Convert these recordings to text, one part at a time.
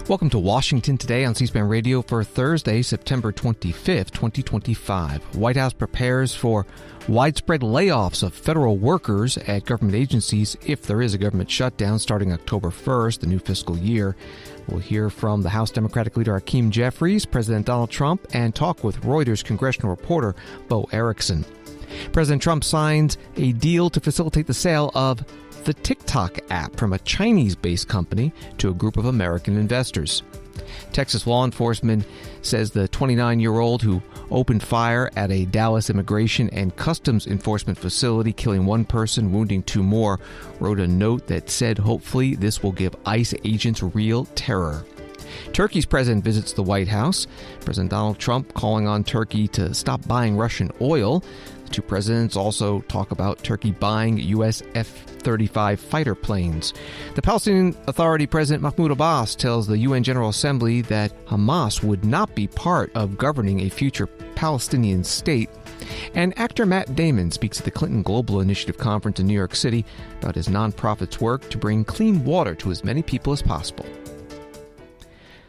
Welcome to Washington Today on C-SPAN Radio for Thursday, September 25th, 2025. White House prepares for widespread layoffs of federal workers at government agencies if there is a government shutdown starting October 1st, the new fiscal year. We'll hear from the House Democratic leader Hakeem Jeffries, President Donald Trump, and talk with Reuters congressional reporter Bo Erickson. President Trump signs a deal to facilitate the sale of the TikTok app from a Chinese-based company to a group of American investors. Texas law enforcement says the 29-year-old who opened fire at a Dallas immigration and customs enforcement facility, killing one person, wounding two more, wrote a note that said hopefully this will give ICE agents real terror. Turkey's president visits the White House. President Donald Trump calling on Turkey to stop buying Russian oil. The two presidents also talk about Turkey buying U.S. F-35 fighter planes. The Palestinian Authority President Mahmoud Abbas tells the UN General Assembly that Hamas would not be part of governing a future Palestinian state. And actor Matt Damon speaks at the Clinton Global Initiative Conference in New York City about his nonprofit's work to bring clean water to as many people as possible.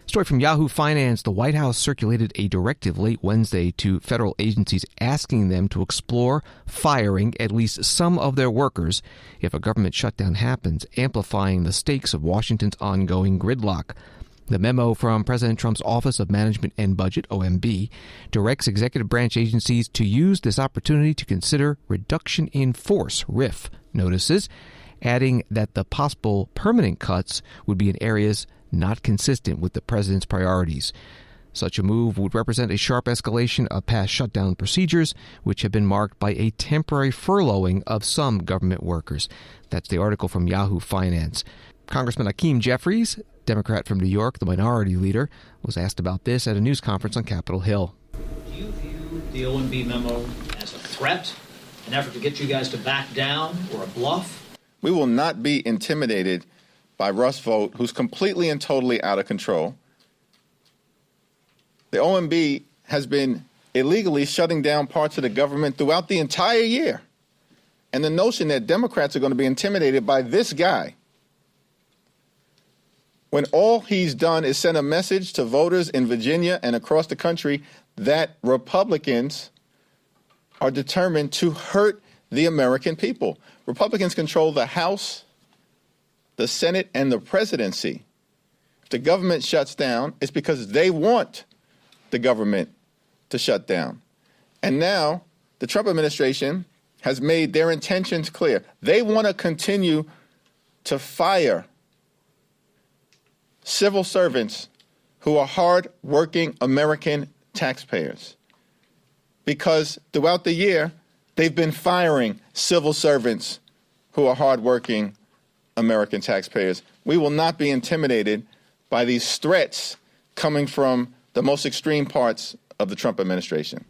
Story from Yahoo Finance. The White House circulated a directive late Wednesday to federal agencies asking them to explore firing at least some of their workers if a government shutdown happens, amplifying the stakes of Washington's ongoing gridlock. The memo from President Trump's Office of Management and Budget, OMB, directs executive branch agencies to use this opportunity to consider reduction in force, RIF, notices, adding that the possible permanent cuts would be in areas not consistent with the president's priorities. Such a move would represent a sharp escalation of past shutdown procedures, which have been marked by a temporary furloughing of some government workers. That's the article from Yahoo Finance. Congressman Hakeem Jeffries, Democrat from New York, the minority leader, was asked about this at a news conference on Capitol Hill. Do you view the OMB memo as a threat, an effort to get you guys to back down, or a bluff? We will not be intimidated by Russ Vought, who's completely and totally out of control. The OMB has been illegally shutting down parts of the government throughout the entire year. And the notion that Democrats are going to be intimidated by this guy, when all he's done is send a message to voters in Virginia and across the country that Republicans are determined to hurt the American people. Republicans control the House, the Senate, and the presidency. If the government shuts down, it's because they want the government to shut down. And now the Trump administration has made their intentions clear. They want to continue to fire civil servants who are hard-working American taxpayers, because throughout the year, they've been firing civil servants who are hard-working American taxpayers. We will not be intimidated by these threats coming from the most extreme parts of the Trump administration.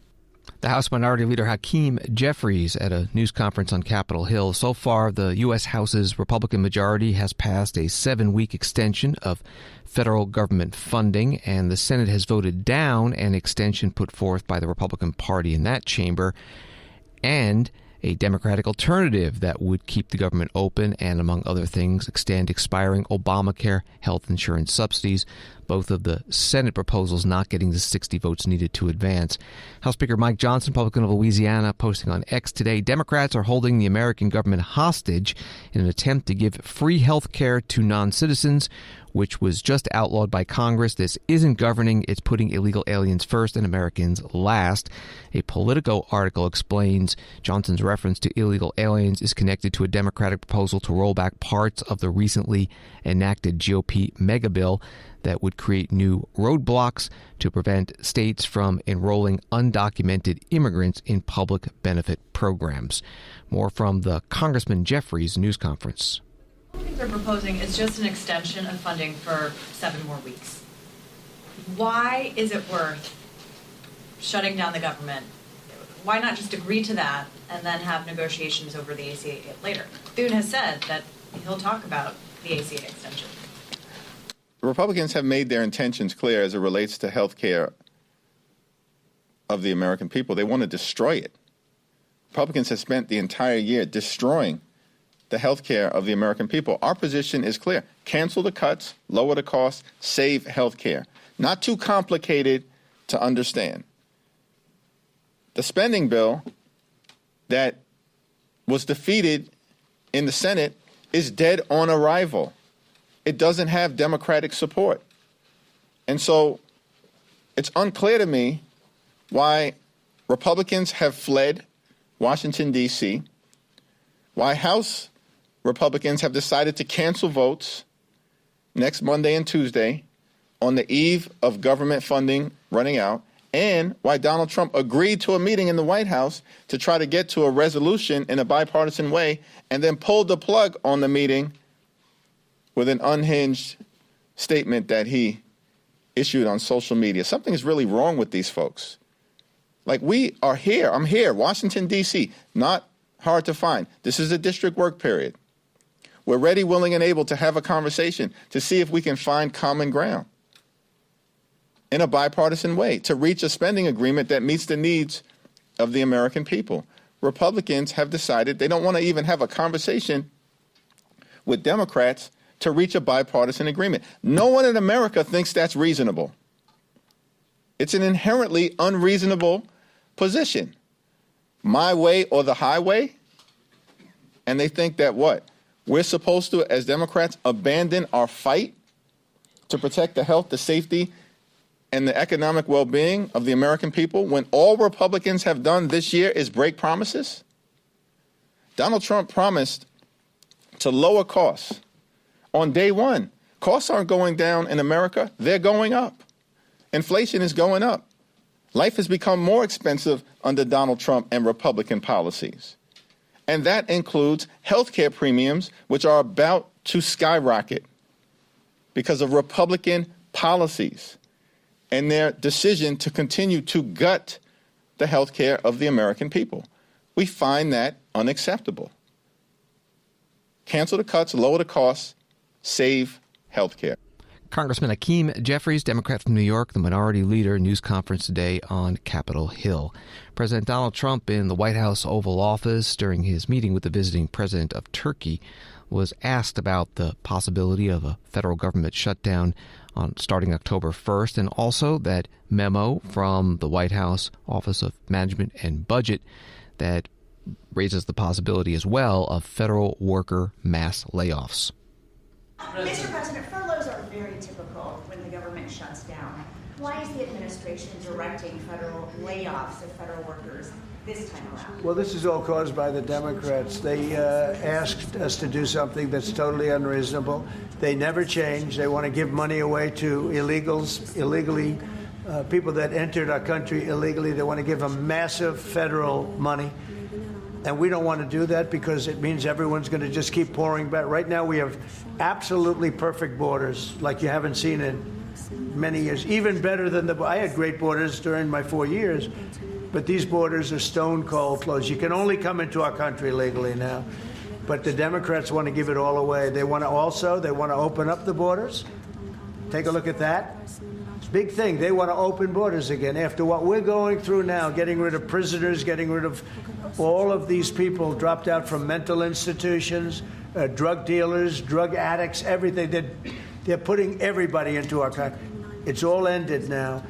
The House Minority Leader Hakeem Jeffries at a news conference on Capitol Hill. So far, the U.S. House's Republican majority has passed a 7-week extension of federal government funding, and the Senate has voted down an extension put forth by the Republican Party in that chamber, and a Democratic alternative that would keep the government open and, among other things, extend expiring Obamacare health insurance subsidies. Both of the Senate proposals not getting the 60 votes needed to advance. House Speaker Mike Johnson, Republican of Louisiana, posting on X today, Democrats are holding the American government hostage in an attempt to give free health care to non-citizens, which was just outlawed by Congress. This isn't governing. It's putting illegal aliens first and Americans last. A Politico article explains Johnson's reference to illegal aliens is connected to a Democratic proposal to roll back parts of the recently enacted GOP mega bill that would create new roadblocks to prevent states from enrolling undocumented immigrants in public benefit programs. More from the Congressman Jeffries news conference. What I think they're proposing is just an extension of funding for 7 more weeks. Why is it worth shutting down the government? Why not just agree to that and then have negotiations over the ACA later? Thune has said that he'll talk about the ACA extension. Republicans have made their intentions clear as it relates to health care of the American people. They want to destroy it. Republicans have spent the entire year destroying the health care of the American people. Our position is clear. Cancel the cuts, lower the costs, save health care. Not too complicated to understand. The spending bill that was defeated in the Senate is dead on arrival. It doesn't have Democratic support. And so it's unclear to me why Republicans have fled Washington, D.C., why House Republicans have decided to cancel votes next Monday and Tuesday on the eve of government funding running out, and why Donald Trump agreed to a meeting in the White House to try to get to a resolution in a bipartisan way and then pulled the plug on the meeting with an unhinged statement that he issued on social media. Something is really wrong with these folks. Like, we are here. I'm here, Washington, D.C., not hard to find. This is a district work period. We're ready, willing, and able to have a conversation to see if we can find common ground in a bipartisan way to reach a spending agreement that meets the needs of the American people. Republicans have decided they don't want to even have a conversation with Democrats to reach a bipartisan agreement. No one in America thinks that's reasonable. It's an inherently unreasonable position. My way or the highway. And they think that what? We're supposed to, as Democrats, abandon our fight to protect the health, the safety, and the economic well-being of the American people when all Republicans have done this year is break promises? Donald Trump promised to lower costs on day one. Costs aren't going down in America. They're going up. Inflation is going up. Life has become more expensive under Donald Trump and Republican policies. And that includes health care premiums, which are about to skyrocket because of Republican policies and their decision to continue to gut the health care of the American people. We find that unacceptable. Cancel the cuts, lower the costs, save health care. Congressman Hakeem Jeffries, Democrat from New York, the minority leader, news conference today on Capitol Hill. President Donald Trump in the White House Oval Office during his meeting with the visiting president of Turkey was asked about the possibility of a federal government shutdown starting October 1st, and also that memo from the White House Office of Management and Budget that raises the possibility as well of federal worker mass layoffs. Mr. President, furloughs are very typical when the government shuts down. Why is the administration directing federal layoffs of federal workers this time around? Well, this is all caused by the Democrats. They asked us to do something that's totally unreasonable. They never change. They want to give money away to illegals, illegally, people that entered our country illegally. They want to give them massive federal money. And we don't want to do that because it means everyone's going to just keep pouring back. Right now we have absolutely perfect borders like you haven't seen in many years. Even better than I had great borders during my 4 years, but these borders are stone cold closed. You can only come into our country legally now. But the Democrats want to give it all away. They want to open up the borders. Take a look at that. It's a big thing. They want to open borders again after what we're going through now, getting rid of prisoners, getting rid of all of these people dropped out from mental institutions, drug dealers, drug addicts, everything. They're putting everybody into our country. It's all ended now.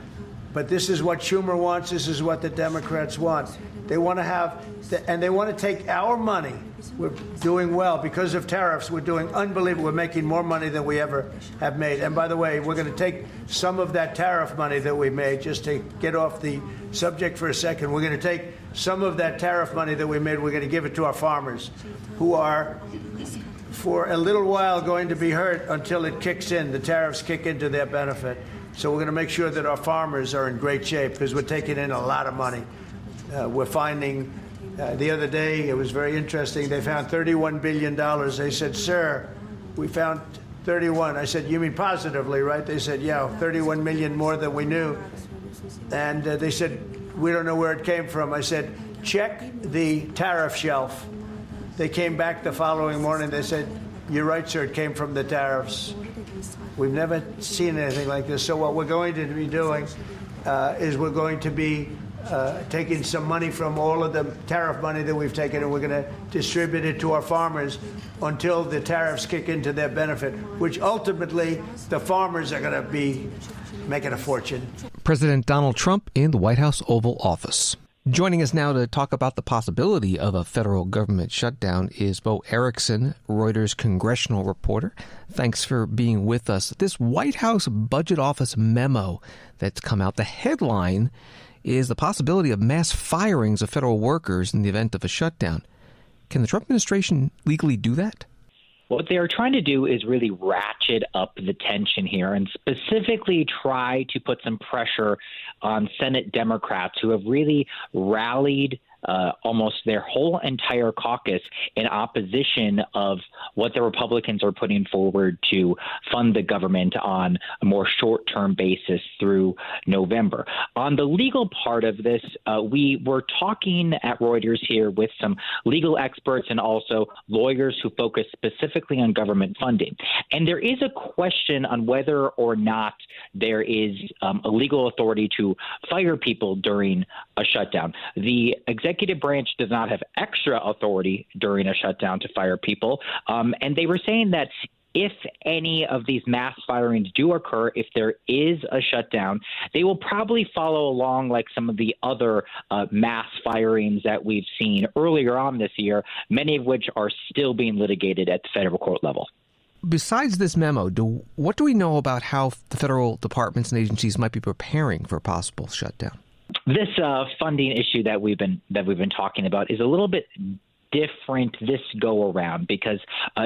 But this is what Schumer wants. This is what the Democrats want. They want to have, and they want to take our money. We're doing well because of tariffs. We're doing unbelievable. We're making more money than we ever have made. And by the way, we're going to take some of that tariff money that we made, just to get off the subject for a second. We're going to take some of that tariff money that we made. We're going to give it to our farmers, who are, for a little while, going to be hurt until it kicks in. The tariffs kick into their benefit. So we're going to make sure that our farmers are in great shape because we're taking in a lot of money. We're finding, the other day, it was very interesting, they found $31 billion. They said, sir, we found 31. I said, you mean positively, right? They said, yeah, 31 million more than we knew. And they said, we don't know where it came from. I said, check the tariff shelf. They came back the following morning. They said, you're right, sir, it came from the tariffs. We've never seen anything like this. So what we're going to be doing is we're going to be taking some money from all of the tariff money that we've taken, and we're going to distribute it to our farmers. until the tariffs kick into their benefit, which ultimately the farmers are going to be making a fortune. President Donald Trump in the White House Oval Office. Joining us now to talk about the possibility of a federal government shutdown is Bo Erickson, Reuters congressional reporter. Thanks for being with us. This White House Budget Office memo that's come out, the headline is the possibility of mass firings of federal workers in the event of a shutdown. Can the Trump administration legally do that? What they are trying to do is really ratchet up the tension here and specifically try to put some pressure on Senate Democrats who have really rallied almost their whole entire caucus in opposition of what the Republicans are putting forward to fund the government on a more short-term basis through November. On the legal part of this, we were talking at Reuters here with some legal experts and also lawyers who focus specifically on government funding. And there is a question on whether or not there is a legal authority to fire people during a shutdown. The executive branch does not have extra authority during a shutdown to fire people. And they were saying that if any of these mass firings do occur, if there is a shutdown, they will probably follow along like some of the other mass firings that we've seen earlier on this year, many of which are still being litigated at the federal court level. Besides this memo, what do we know about how the federal departments and agencies might be preparing for a possible shutdown? This funding issue that we've been talking about is a little bit different this go around because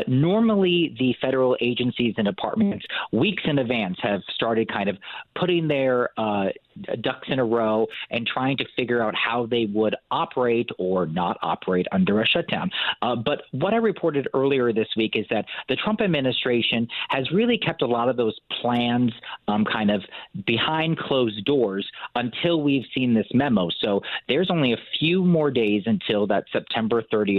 normally the federal agencies and departments weeks in advance have started kind of putting their ducks in a row and trying to figure out how they would operate or not operate under a shutdown. But what I reported earlier this week is that the Trump administration has really kept a lot of those plans kind of behind closed doors until we've seen this memo. So there's only a few more days until that September 30th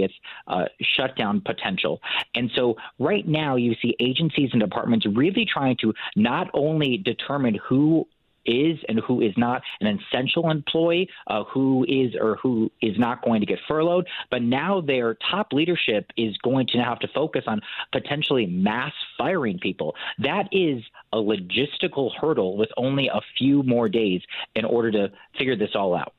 shutdown potential. And so right now you see agencies and departments really trying to not only determine who is and who is not an essential employee, who is or who is not going to get furloughed. But now their top leadership is going to have to focus on potentially mass firing people. That is a logistical hurdle with only a few more days in order to figure this all out.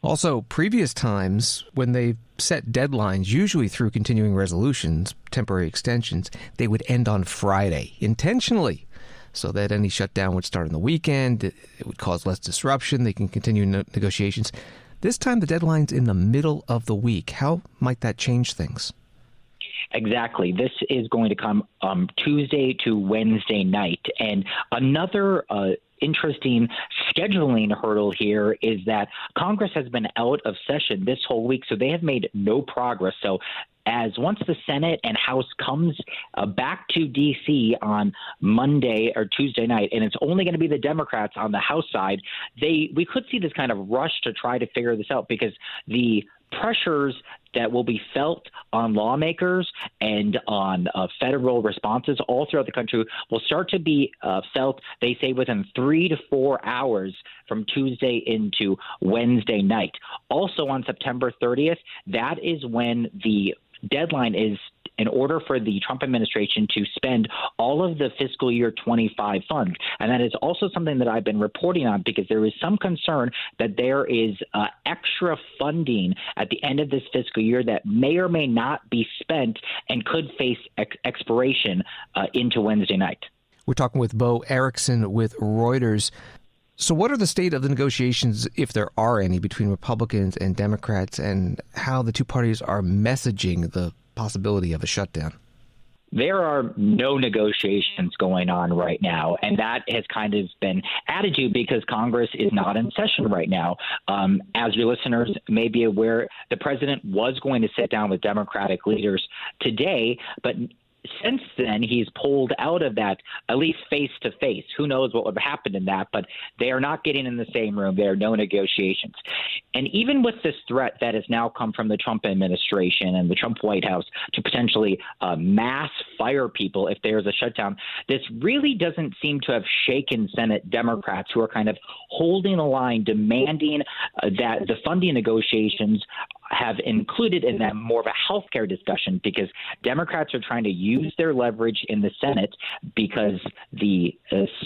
Also, previous times when they set deadlines, usually through continuing resolutions, temporary extensions, they would end on Friday intentionally, so that any shutdown would start on the weekend. It would cause less disruption. They can continue negotiations. This time, the deadline's in the middle of the week. How might that change things? Exactly. This is going to come Tuesday to Wednesday night. And another interesting scheduling hurdle here is that Congress has been out of session this whole week, so they have made no progress. So as once the Senate and House comes back to D.C. on Monday or Tuesday night, and it's only going to be the Democrats on the House side, we could see this kind of rush to try to figure this out because the pressures that will be felt on lawmakers and on federal responses all throughout the country will start to be felt, they say, within 3 to 4 hours from Tuesday into Wednesday night. Also on September 30th, that is when the deadline is in order for the Trump administration to spend all of the fiscal year 25 funds. And that is also something that I've been reporting on because there is some concern that there is extra funding at the end of this fiscal year that may or may not be spent and could face expiration into Wednesday night. We're talking with Bo Erickson with Reuters. So what are the state of the negotiations, if there are any, between Republicans and Democrats, and how the two parties are messaging the possibility of a shutdown? There are no negotiations going on right now, and that has kind of been added to because Congress is not in session right now. As your listeners may be aware, the president was going to sit down with Democratic leaders today, but since then, he's pulled out of that, at least face-to-face. Who knows what would happen in that, but they are not getting in the same room. There are no negotiations. And even with this threat that has now come from the Trump administration and the Trump White House to potentially mass fire people if there's a shutdown, this really doesn't seem to have shaken Senate Democrats who are kind of holding the line, demanding that the funding negotiations have included in them more of a healthcare discussion, because Democrats are trying to use their leverage in the Senate because the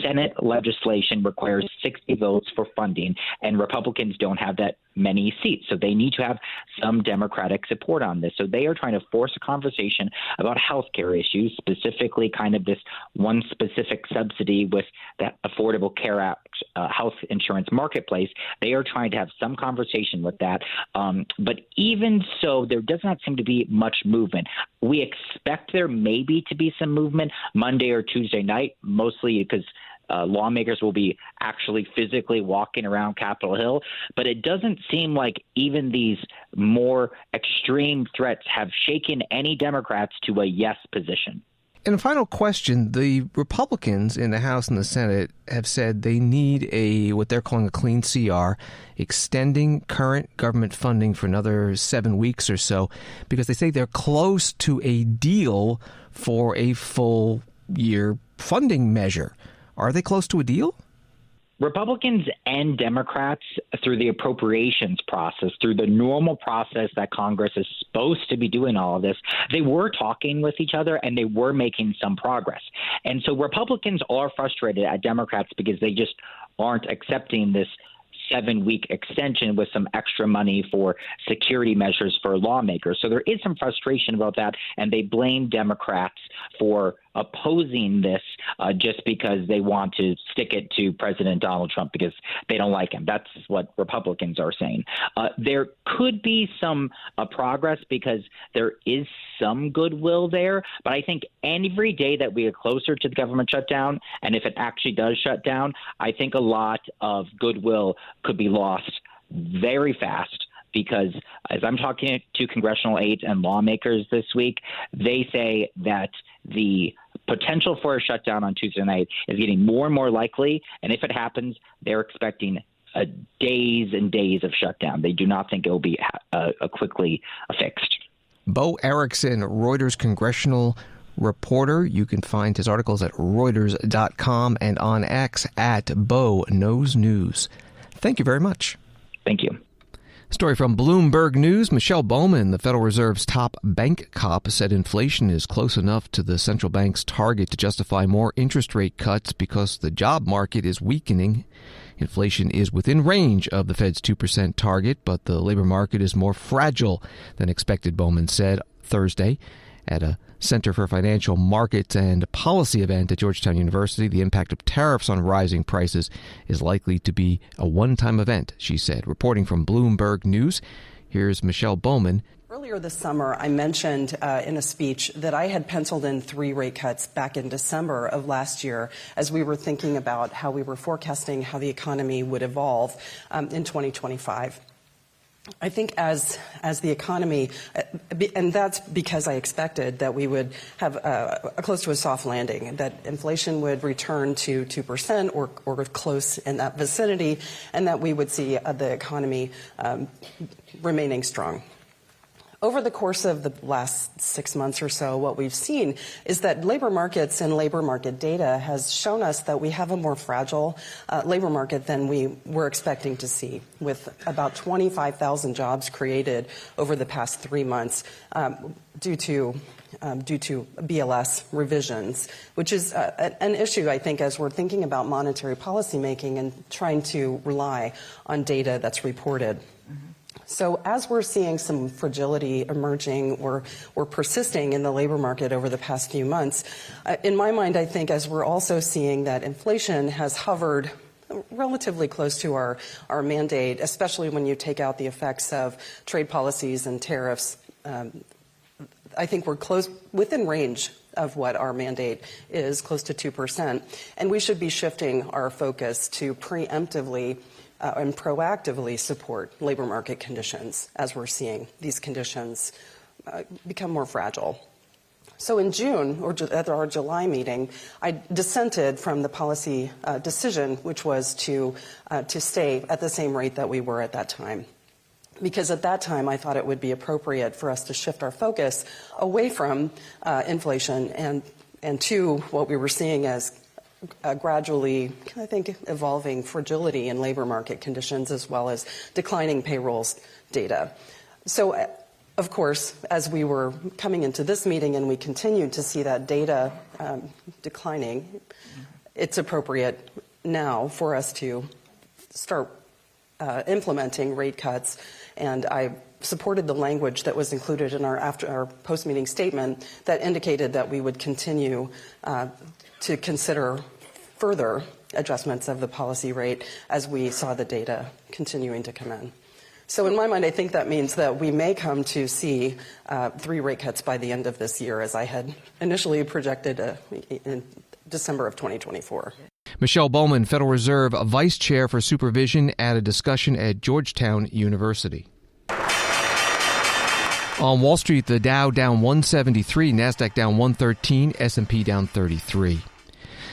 Senate legislation requires 60 votes for funding, and Republicans don't have that many seats. So they need to have some Democratic support on this. So they are trying to force a conversation about healthcare issues, specifically kind of this one specific subsidy with that Affordable Care Act health insurance marketplace. They are trying to have some conversation with that. But even so, there does not seem to be much movement. We expect there maybe to be some movement Monday or Tuesday night, mostly because lawmakers will be actually physically walking around Capitol Hill. But it doesn't seem like even these more extreme threats have shaken any Democrats to a yes position. And a final question, the Republicans in the House and the Senate have said they need what they're calling a clean CR, extending current government funding for another 7 weeks or so, because they say they're close to a deal for a full year funding measure. Are they close to a deal? Republicans and Democrats, through the appropriations process, through the normal process that Congress is supposed to be doing all of this, they were talking with each other and they were making some progress. And so Republicans are frustrated at Democrats because they just aren't accepting this 7-week extension with some extra money for security measures for lawmakers. So there is some frustration about that, and they blame Democrats for opposing this just because they want to stick it to President Donald Trump because they don't like him. That's what Republicans are saying. There could be some progress because there is some goodwill there, but I think every day that we get closer to the government shutdown, and if it actually does shut down, I think a lot of goodwill could be lost very fast. Because as I'm talking to congressional aides and lawmakers this week, they say that the potential for a shutdown on Tuesday night is getting more and more likely. And if it happens, they're expecting days and days of shutdown. They do not think it will be quickly fixed. Bo Erickson, Reuters congressional reporter. You can find his articles at Reuters.com and on X at Bo Knows News. Thank you very much. Thank you. Story from Bloomberg News. Michelle Bowman, the Federal Reserve's top bank cop, said inflation is close enough to the central bank's target to justify more interest rate cuts because the job market is weakening. Inflation is within range of the Fed's 2% target, but the labor market is more fragile than expected, Bowman said Thursday at a Center for Financial Markets and Policy event at Georgetown University. The impact of tariffs on rising prices is likely to be a one-time event, she said. Reporting from Bloomberg News, here's Michelle Bowman. Earlier this summer, I mentioned in a speech that I had penciled in 3 rate cuts back in December of last year as we were thinking about how we were forecasting how the economy would evolve in 2025. I think as the economy, and that's because I expected that we would have a close to a soft landing, that inflation would return to 2% or close in that vicinity, and that we would see the economy remaining strong. Over the course of the last 6 months or so, what we've seen is that labor markets and labor market data has shown us that we have a more fragile labor market than we were expecting to see, with about 25,000 jobs created over the past 3 months due to BLS revisions, which is an issue, I think, as we're thinking about monetary policy making and trying to rely on data that's reported. So as we're seeing some fragility emerging or persisting in the labor market over the past few months, in my mind, I think as we're also seeing that inflation has hovered relatively close to our mandate, especially when you take out the effects of trade policies and tariffs, I think we're close within range of what our mandate is, close to 2%. And we should be shifting our focus to preemptively and proactively support labor market conditions as we're seeing these conditions become more fragile. So in June, or at our July meeting, I dissented from the policy decision, which was to stay at the same rate that we were at that time. Because at that time, I thought it would be appropriate for us to shift our focus away from inflation and to what we were seeing as gradually, I think, evolving fragility in labor market conditions as well as declining payrolls data. So, of course, as we were coming into this meeting and we continued to see that data declining, it's appropriate now for us to start implementing rate cuts. And I supported the language that was included in our post-meeting statement that indicated that we would continue to consider further adjustments of the policy rate as we saw the data continuing to come in. So in my mind, I think that means that we may come to see 3 rate cuts by the end of this year, as I had initially projected in December of 2024. Michelle Bowman, Federal Reserve Vice Chair for Supervision, at a discussion at Georgetown University. On Wall Street, the Dow down 173, NASDAQ down 113, S&P down 33.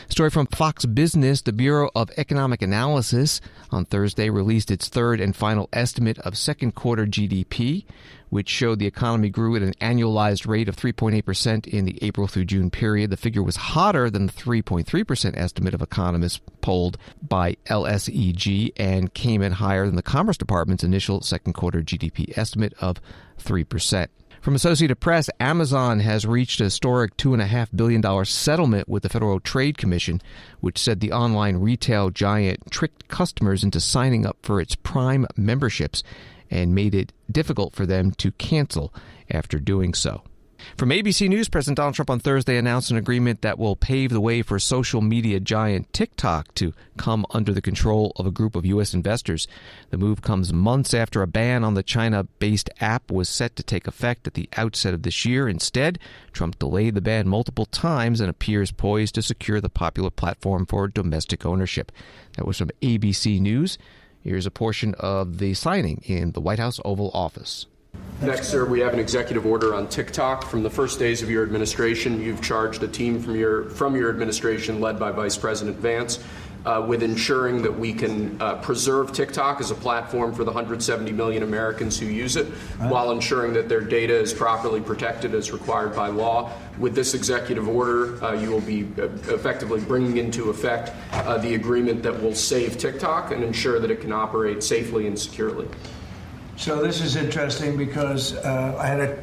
Story from Fox Business. The Bureau of Economic Analysis on Thursday released its third and final estimate of second quarter GDP, which showed the economy grew at an annualized rate of 3.8% in the April through June period. The figure was hotter than the 3.3% estimate of economists polled by LSEG and came in higher than the Commerce Department's initial second quarter GDP estimate of 3%. From Associated Press, Amazon has reached a historic $2.5 billion settlement with the Federal Trade Commission, which said the online retail giant tricked customers into signing up for its Prime memberships and made it difficult for them to cancel after doing so. From ABC News, President Donald Trump on Thursday announced an agreement that will pave the way for social media giant TikTok to come under the control of a group of U.S. investors. The move comes months after a ban on the China-based app was set to take effect at the outset of this year. Instead, Trump delayed the ban multiple times and appears poised to secure the popular platform for domestic ownership. That was from ABC News. Here's a portion of the signing in the White House Oval Office. Next, sir, we have an executive order on TikTok. From the first days of your administration, you've charged a team from your administration, led by Vice President Vance, with ensuring that we can preserve TikTok as a platform for the 170 million Americans who use it, while ensuring that their data is properly protected as required by law. With this executive order, you will be effectively bringing into effect the agreement that will save TikTok and ensure that it can operate safely and securely. So this is interesting because I had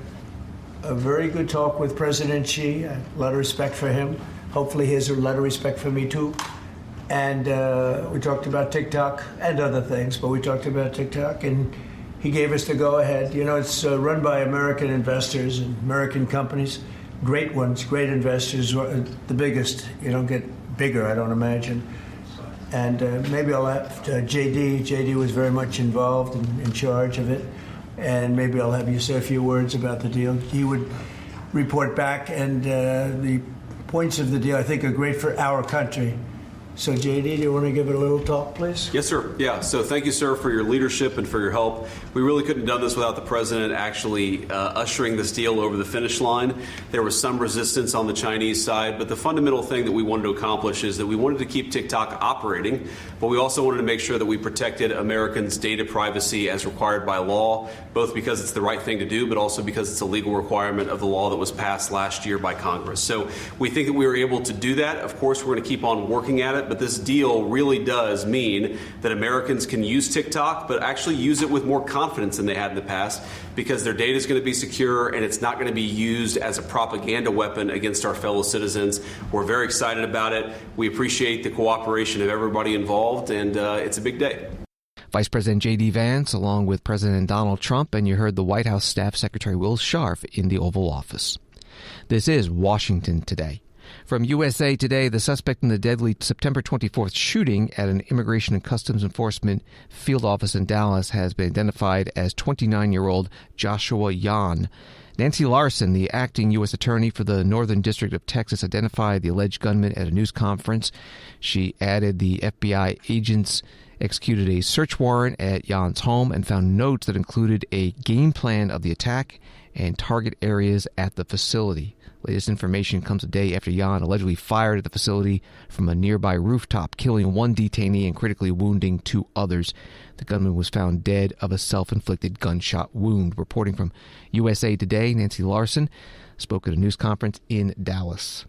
a very good talk with President Xi, a lot of respect for him. Hopefully he has a lot of respect for me too. And we talked about TikTok and other things, but we talked about TikTok and he gave us the go-ahead. You know, it's run by American investors and American companies, great ones, great investors, the biggest. You don't get bigger, I don't imagine. And maybe I'll have J.D. J.D. was very much involved and in charge of it. And maybe I'll have you say a few words about the deal. He would report back, and the points of the deal, I think, are great for our country. So, J.D., do you want to give it a little talk, please? Yes, sir. Yeah. So thank you, sir, for your leadership and for your help. We really couldn't have done this without the president actually ushering this deal over the finish line. There was some resistance on the Chinese side, but the fundamental thing that we wanted to accomplish is that we wanted to keep TikTok operating, but we also wanted to make sure that we protected Americans' data privacy as required by law, both because it's the right thing to do, but also because it's a legal requirement of the law that was passed last year by Congress. So we think that we were able to do that. Of course, we're going to keep on working at it. But this deal really does mean that Americans can use TikTok, but actually use it with more confidence than they had in the past, because their data is going to be secure and it's not going to be used as a propaganda weapon against our fellow citizens. We're very excited about it. We appreciate the cooperation of everybody involved, and it's a big day. Vice President J.D. Vance, along with President Donald Trump, and you heard the White House Staff Secretary Will Scharf in the Oval Office. This is Washington Today. From USA Today, the suspect in the deadly September 24th shooting at an Immigration and Customs Enforcement field office in Dallas has been identified as 29-year-old Joshua Yan. Nancy Larson, the acting U.S. Attorney for the Northern District of Texas, identified the alleged gunman at a news conference. She added the FBI agents executed a search warrant at Yan's home and found notes that included a game plan of the attack and target areas at the facility. Latest information comes a day after Yan allegedly fired at the facility from a nearby rooftop, killing one detainee and critically wounding 2 others. The gunman was found dead of a self-inflicted gunshot wound. Reporting from USA Today, Nancy Larson spoke at a news conference in Dallas.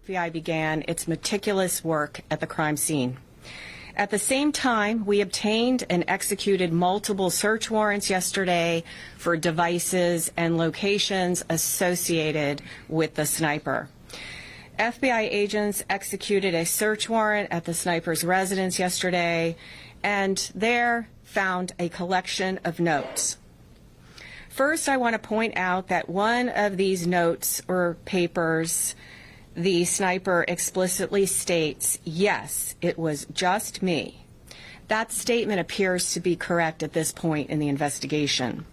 FBI began its meticulous work at the crime scene. At the same time, we obtained and executed multiple search warrants yesterday for devices and locations associated with the sniper. FBI agents executed a search warrant at the sniper's residence yesterday and there found a collection of notes. First, I want to point out that one of these notes or papers, the sniper explicitly states, "Yes, it was just me." That statement appears to be correct at this point in the investigation.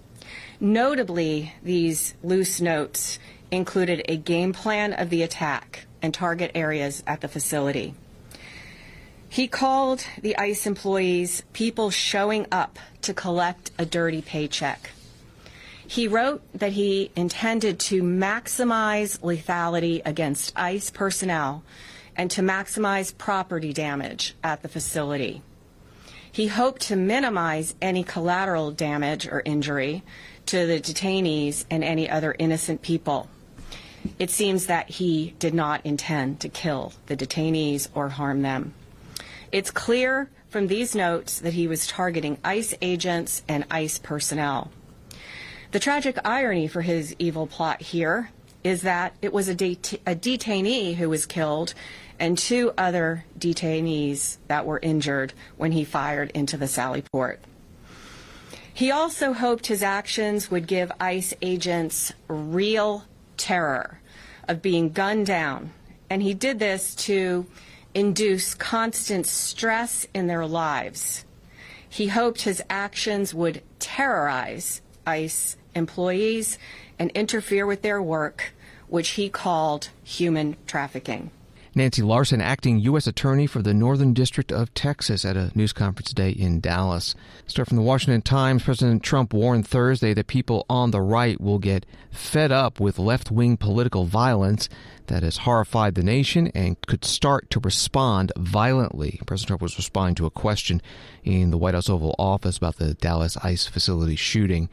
Notably, these loose notes included a game plan of the attack and target areas at the facility. He called the ICE employees people showing up to collect a dirty paycheck. He wrote that he intended to maximize lethality against ICE personnel and to maximize property damage at the facility. He hoped to minimize any collateral damage or injury to the detainees and any other innocent people. It seems that he did not intend to kill the detainees or harm them. It's clear from these notes that he was targeting ICE agents and ICE personnel. The tragic irony for his evil plot here is that it was a detainee who was killed and 2 other detainees that were injured when he fired into the Sally Port. He also hoped his actions would give ICE agents real terror of being gunned down, and he did this to induce constant stress in their lives. He hoped his actions would terrorize ICE employees and interfere with their work, which he called human trafficking. Nancy Larson, acting U.S. Attorney for the Northern District of Texas, at a news conference today in Dallas. Story from the Washington Times. President Trump warned Thursday that people on the right will get fed up with left-wing political violence that has horrified the nation and could start to respond violently. President Trump was responding to a question in the White House Oval Office about the Dallas ICE facility shooting.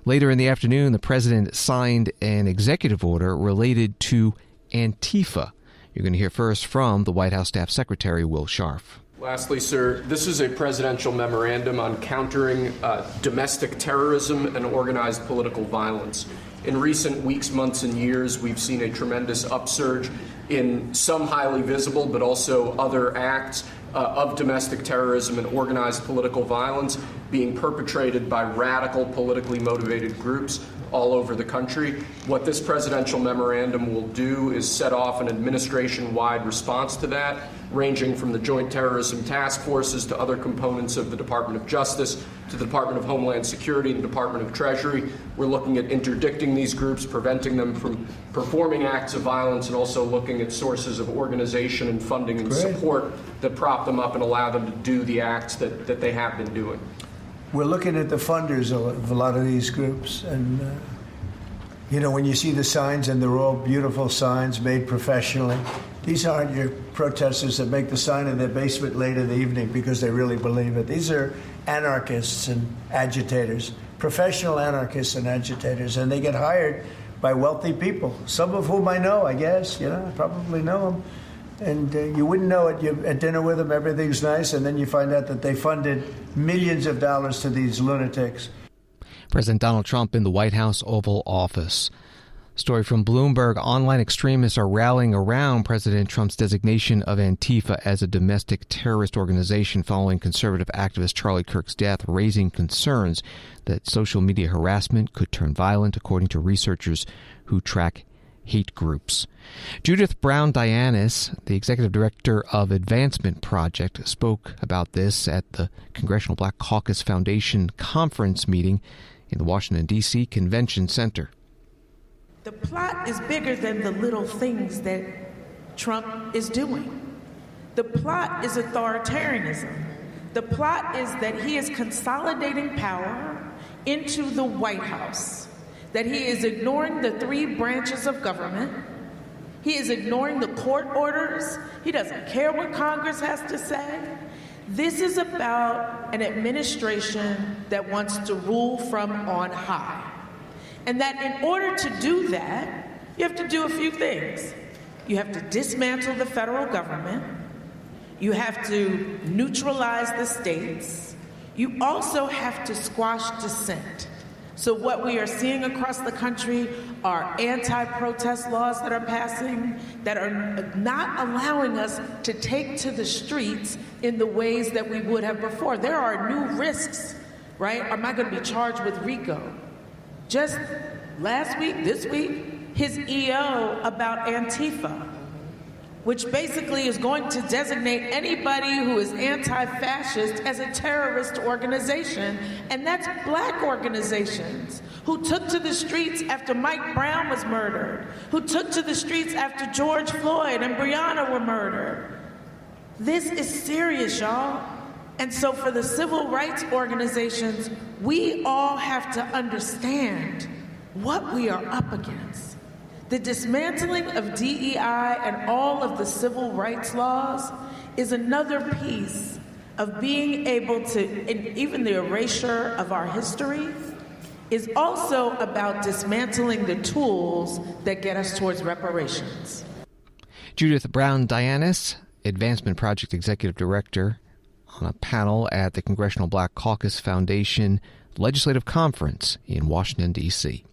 Later in the afternoon, the president signed an executive order related to Antifa. You're going to hear first from the White House Staff Secretary, Will Scharf. Lastly, sir, this is a presidential memorandum on countering domestic terrorism and organized political violence. In recent weeks, months, and years, we've seen a tremendous upsurge in some highly visible but also other acts of domestic terrorism and organized political violence being perpetrated by radical, politically motivated groups all over the country. What this presidential memorandum will do is set off an administration-wide response to that, ranging from the Joint Terrorism Task Forces to other components of the Department of Justice to the Department of Homeland Security, the Department of Treasury. We're looking at interdicting these groups, preventing them from performing acts of violence, and also looking at sources of organization and funding and support that prop them up and allow them to do the acts that they have been doing. We're looking at the funders of a lot of these groups, and when you see the signs, and they're all beautiful signs made professionally, these aren't your protesters that make the sign in their basement late in the evening because they really believe it. These are anarchists and agitators, professional anarchists and agitators, and they get hired by wealthy people, some of whom I know, I guess, I probably know them. And you wouldn't know it. You're at dinner with them, everything's nice, and then you find out that they funded millions of dollars to these lunatics. President Donald Trump in the White House Oval Office. Story from Bloomberg. Online extremists are rallying around President Trump's designation of Antifa as a domestic terrorist organization following conservative activist Charlie Kirk's death, raising concerns that social media harassment could turn violent, according to researchers who track hate groups. Judith Brown-Dianis, the executive director of Advancement Project, spoke about this at the Congressional Black Caucus Foundation conference meeting in the Washington, D.C. Convention Center. The plot is bigger than the little things that Trump is doing. The plot is authoritarianism. The plot is that he is consolidating power into the White House, that he is ignoring the 3 branches of government. He is ignoring the court orders. He doesn't care what Congress has to say. This is about an administration that wants to rule from on high. And that in order to do that, you have to do a few things. You have to dismantle the federal government. You have to neutralize the states. You also have to squash dissent. So what we are seeing across the country are anti-protest laws that are passing that are not allowing us to take to the streets in the ways that we would have before. There are new risks, right? Am I going to be charged with RICO? Just last week, this week, his EO about Antifa, which basically is going to designate anybody who is anti-fascist as a terrorist organization, and that's black organizations who took to the streets after Mike Brown was murdered, who took to the streets after George Floyd and Breonna were murdered. This is serious, y'all. And so for the civil rights organizations, we all have to understand what we are up against. The dismantling of DEI and all of the civil rights laws is another piece of being able to, and even the erasure of our history, is also about dismantling the tools that get us towards reparations. Judith Brown-Dianis, Advancement Project Executive Director, on a panel at the Congressional Black Caucus Foundation Legislative Conference in Washington, D.C.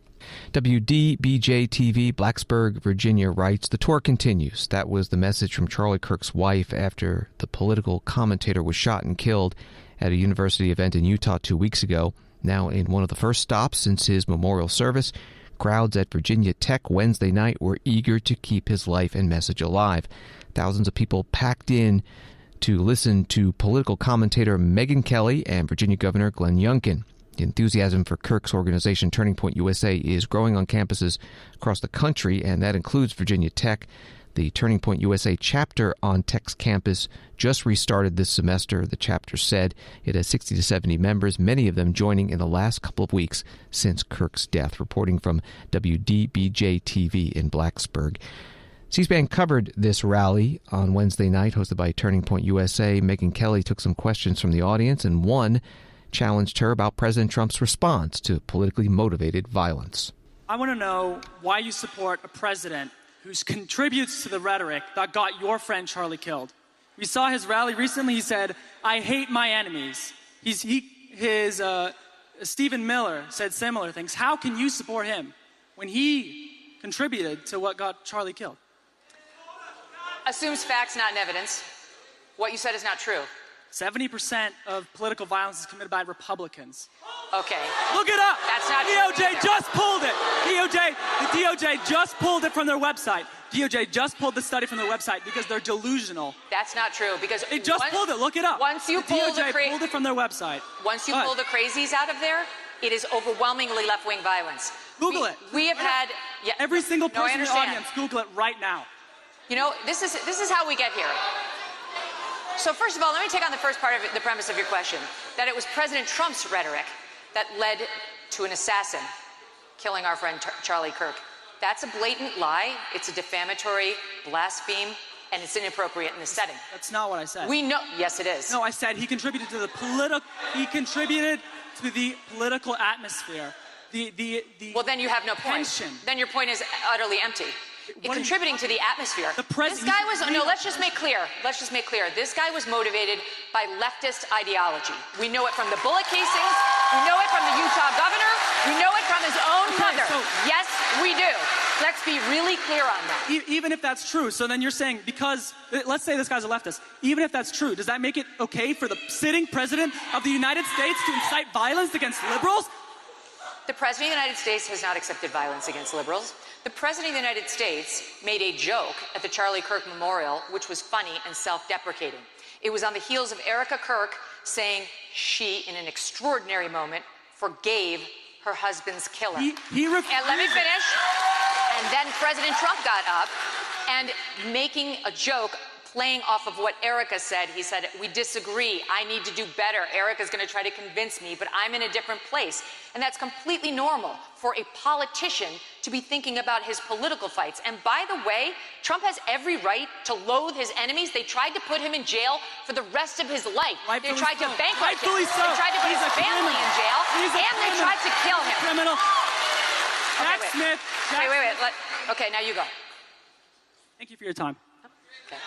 WDBJ-TV, Blacksburg, Virginia writes, the tour continues. That was the message from Charlie Kirk's wife after the political commentator was shot and killed at a university event in Utah 2 weeks ago. Now in one of the first stops since his memorial service, crowds at Virginia Tech Wednesday night were eager to keep his life and message alive. Thousands of people packed in to listen to political commentator Megyn Kelly and Virginia Governor Glenn Youngkin. The enthusiasm for Kirk's organization, Turning Point USA, is growing on campuses across the country, and that includes Virginia Tech. The Turning Point USA chapter on Tech's campus just restarted this semester. The chapter said it has 60 to 70 members, many of them joining in the last couple of weeks since Kirk's death. Reporting from WDBJ-TV in Blacksburg. C-SPAN covered this rally on Wednesday night, hosted by Turning Point USA. Megyn Kelly took some questions from the audience, and one challenged her about President Trump's response to politically motivated violence. I want to know why you support a president who contributes to the rhetoric that got your friend Charlie killed. We saw his rally recently. He said, "I hate my enemies." Stephen Miller said similar things. How can you support him when he contributed to what got Charlie killed? Assumes facts, not evidence. What you said is not true. 70% of political violence is committed by Republicans. Okay. Look it up. That's not DOJ true. just pulled it. The DOJ just pulled it from their website. DOJ just pulled the study from their website because they're delusional. That's not true because they just pulled it. Look it up. Once you pull pulled it from their website. Once you pull the crazies out of there, it is overwhelmingly left-wing violence. Google it. We have had every single person in the audience. Google it right now. You know, this is how we get here. So first of all, let me take on the first part of the premise of your question, that it was President Trump's rhetoric that led to an assassin killing our friend Charlie Kirk. That's a blatant lie. It's a defamatory blaspheme, and it's inappropriate in this setting. That's not what I said. We know. Yes, it is. No, I said he contributed to the political atmosphere. Well, then you have no point. Then your point is utterly empty. Contributing to the atmosphere. This guy was, no, let's just make clear. This guy was motivated by leftist ideology. We know it from the bullet casings. We know it from the Utah governor. We know it from his own mother. Yes, we do. Let's be really clear on that. Even if that's true, so then you're saying because, let's say this guy's a leftist, even if that's true, does that make it okay for the sitting president of the United States to incite violence against liberals? The President of the United States has not accepted violence against liberals. The President of the United States made a joke at the Charlie Kirk Memorial, which was funny and self-deprecating. It was on the heels of Erica Kirk saying she, in an extraordinary moment, forgave her husband's killer. He and let me finish. And then President Trump got up and making a joke, playing off of what Erica said. He said, "We disagree. I need to do better. Erica's going to try to convince me, but I'm in a different place." And that's completely normal for a politician to be thinking about his political fights. And by the way, Trump has every right to loathe his enemies. They tried to put him in jail for the rest of his life. They tried to bankrupt him. They tried to put his family in jail. And they tried to kill him. Criminal. Jack Smith. Wait. Okay, now you go. Thank you for your time. Okay.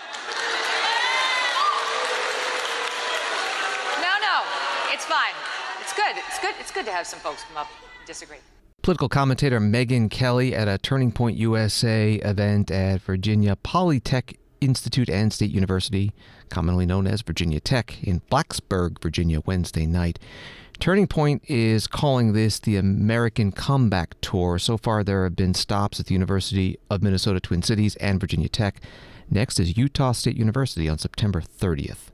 It's fine. It's good. It's good. It's good to have some folks come up and disagree. Political commentator Megyn Kelly at a Turning Point USA event at Virginia Polytech Institute and State University, commonly known as Virginia Tech, in Blacksburg, Virginia, Wednesday night. Turning Point is calling this the American Comeback Tour. So far, there have been stops at the University of Minnesota Twin Cities and Virginia Tech. Next is Utah State University on September 30th.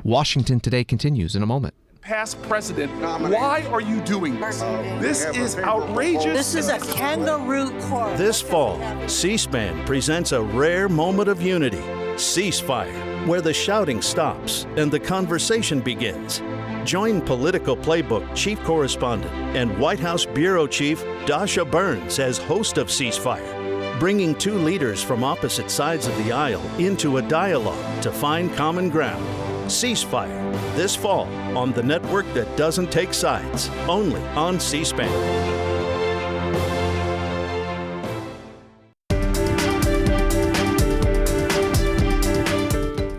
Washington Today continues in a moment. Past president, why are you doing this? This is outrageous. This is a kangaroo court. This fall, C-SPAN presents a rare moment of unity, Ceasefire, where the shouting stops and the conversation begins. Join Political Playbook Chief Correspondent and White House Bureau Chief Dasha Burns as host of Ceasefire, bringing two leaders from opposite sides of the aisle into a dialogue to find common ground. Ceasefire, this fall on the network that doesn't take sides, only on C-SPAN.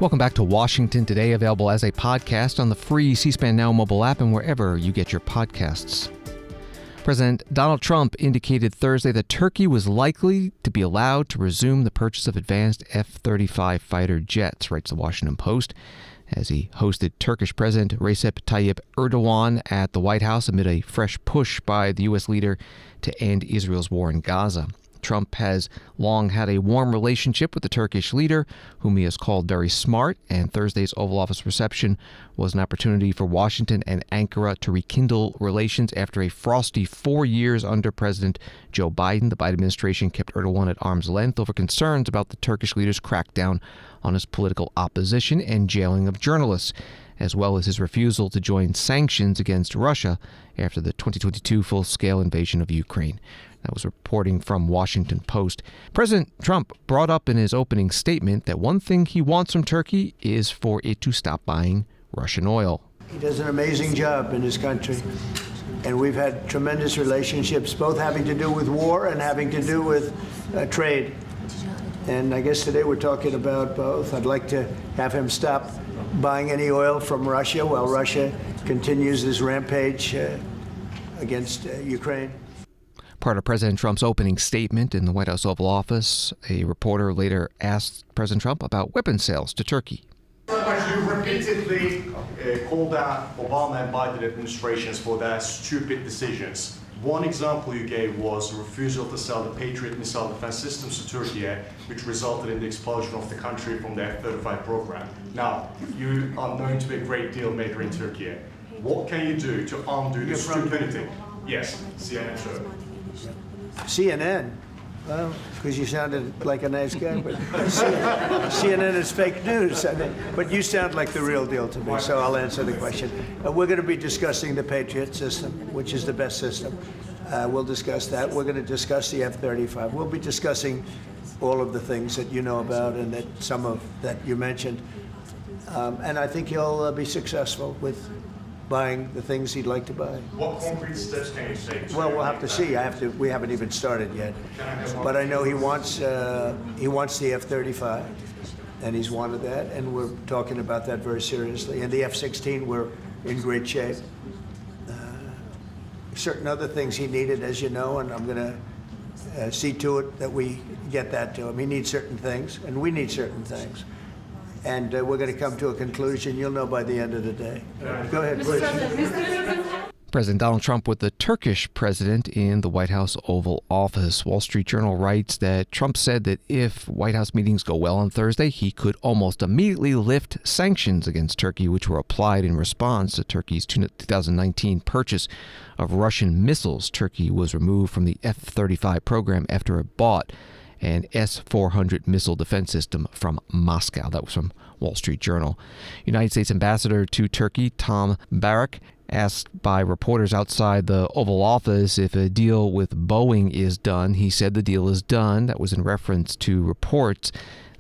Welcome back to Washington Today, available as a podcast on the free C-SPAN Now mobile app and wherever you get your podcasts. President Donald Trump indicated Thursday that Turkey was likely to be allowed to resume the purchase of advanced F-35 fighter jets, writes the Washington Post, as he hosted Turkish President Recep Tayyip Erdogan at the White House amid a fresh push by the U.S. leader to end Israel's war in Gaza. Trump has long had a warm relationship with the Turkish leader, whom he has called very smart, and Thursday's Oval Office reception was an opportunity for Washington and Ankara to rekindle relations after a frosty 4 years under President Joe Biden. The Biden administration kept Erdogan at arm's length over concerns about the Turkish leader's crackdown on his political opposition and jailing of journalists, as well as his refusal to join sanctions against Russia after the 2022 full-scale invasion of Ukraine. That was reporting from Washington Post. President Trump brought up in his opening statement that one thing he wants from Turkey is for it to stop buying Russian oil. He does an amazing job in his country. And we've had tremendous relationships, both having to do with war and having to do with trade. And I guess today we're talking about both. I'd like to have him stop buying any oil from Russia while Russia continues this rampage against Ukraine. Part of President Trump's opening statement in the White House Oval Office, a reporter later asked President Trump about weapons sales to Turkey. You repeatedly called out Obama and Biden administrations for their stupid decisions. One example you gave was refusal to sell the Patriot missile defense systems to Turkey, which resulted in the expulsion of the country from the F-35 program. Now, you are known to be a great deal maker in Turkey. What can you do to undo the stupidity? Yes, CNN show. CNN? Well, because you sounded like a nice guy, but CNN is fake news. But you sound like the real deal to me, so I'll answer the question. We're going to be discussing the Patriot system, which is the best system. We'll discuss that. We're going to discuss the F-35. We'll be discussing all of the things that you know about and that some of that you mentioned. And I think he'll be successful with buying the things he'd like to buy. What concrete steps can you take? Well, we'll have to see. We haven't even started yet. But I know he wants the F-35, and he's wanted that, and we're talking about that very seriously. And the F-16, we're in great shape. Certain other things he needed, as you know, and I'm going to see to it that we get that to him. He needs certain things, and we need certain things. And we're going to come to a conclusion. You'll know by the end of the day. Go ahead, please. President Donald Trump with the Turkish president in the White House Oval Office. Wall Street Journal writes that Trump said that if White House meetings go well on Thursday, he could almost immediately lift sanctions against Turkey, which were applied in response to Turkey's 2019 purchase of Russian missiles. Turkey was removed from the F-35 program after it bought an S-400 missile defense system from Moscow. That was from Wall Street Journal. United States Ambassador to Turkey, Tom Barak, asked by reporters outside the Oval Office if a deal with Boeing is done. He said the deal is done. That was in reference to reports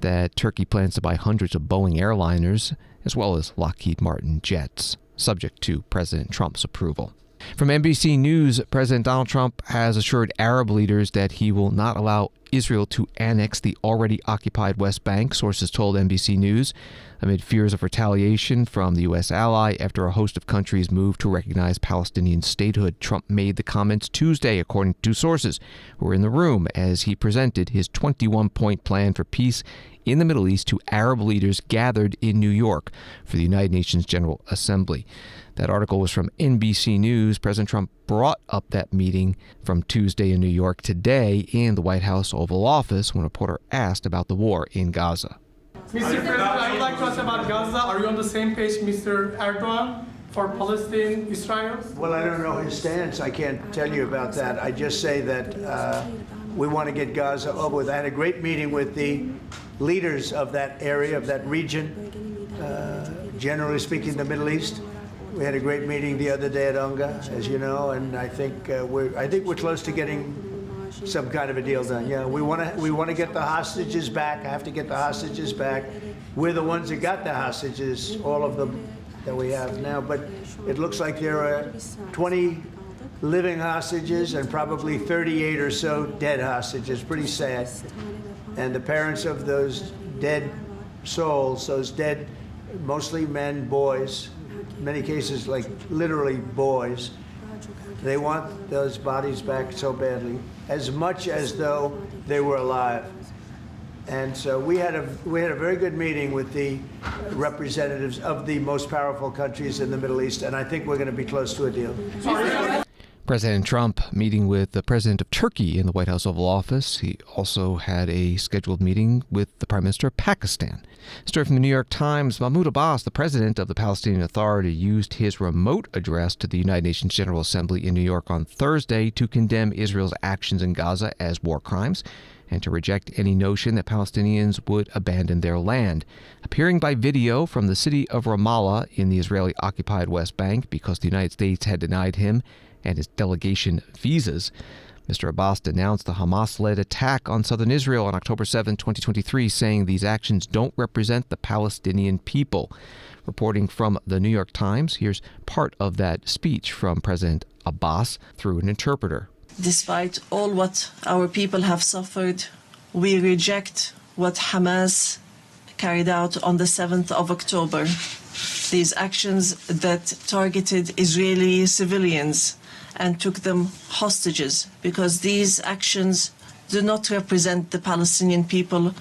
that Turkey plans to buy hundreds of Boeing airliners, as well as Lockheed Martin jets, subject to President Trump's approval. From NBC News, President Donald Trump has assured Arab leaders that he will not allow Israel to annex the already occupied West Bank, sources told NBC News, amid fears of retaliation from the U.S. ally after a host of countries moved to recognize Palestinian statehood. Trump made the comments Tuesday, according to sources who were in the room, as he presented his 21-point plan for peace in the Middle East to Arab leaders gathered in New York for the United Nations General Assembly. That article was from NBC News. President Trump brought up that meeting from Tuesday in New York today in the White House Oval Office when a reporter asked about the war in Gaza. Mr. President, I would like to ask about Gaza. Are you on the same page, Mr. Erdogan, for Palestine, Israel? Well, I don't know his stance. I can't tell you about that. I just say that we want to get Gaza over with. I had a great meeting with the leaders of that area, of that region, generally speaking, the Middle East. We had a great meeting the other day at UNGA, as you know, and I think we're close to getting some kind of a deal done. Yeah, we want to get the hostages back. I have to get the hostages back. We're the ones that got the hostages, all of them that we have now. But it looks like there are 20 living hostages and probably 38 or so dead hostages. Pretty sad. And the parents of those dead souls, those dead, mostly men, boys, in many cases like literally boys, they want those bodies back so badly, as much as though they were alive. And so we had a very good meeting with the representatives of the most powerful countries in the Middle East, and I think we're going to be close to a deal. President Trump meeting with the president of Turkey in the White House Oval Office. He also had a scheduled meeting with the Prime Minister of Pakistan. Story from the New York Times. Mahmoud Abbas, the president of the Palestinian Authority, used his remote address to the United Nations General Assembly in New York on Thursday to condemn Israel's actions in Gaza as war crimes and to reject any notion that Palestinians would abandon their land. Appearing by video from the city of Ramallah in the Israeli-occupied West Bank because the United States had denied him and his delegation visas, Mr. Abbas denounced the Hamas-led attack on southern Israel on October 7, 2023, saying these actions don't represent the Palestinian people. Reporting from the New York Times, here's part of that speech from President Abbas through an interpreter. Despite all what our people have suffered, we reject what Hamas carried out on the 7th of October. These actions that targeted Israeli civilians and took them hostages, because these actions do not represent the Palestinian people,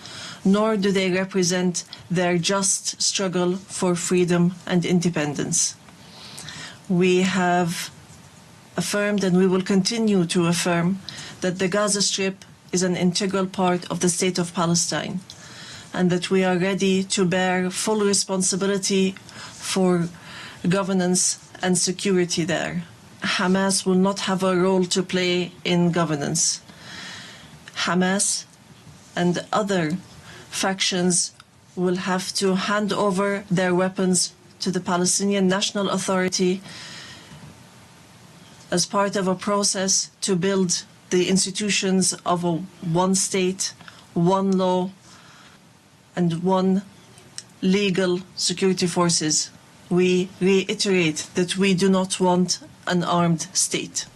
nor do they represent their just struggle for freedom and independence. We have affirmed, and we will continue to affirm, that the Gaza Strip is an integral part of the state of Palestine, and that we are ready to bear full responsibility for governance and security there. Hamas will not have a role to play in governance. Hamas and other factions will have to hand over their weapons to the Palestinian National Authority as part of a process to build the institutions of a one state, one law, and one legal security forces. We reiterate that we do not want an armed state.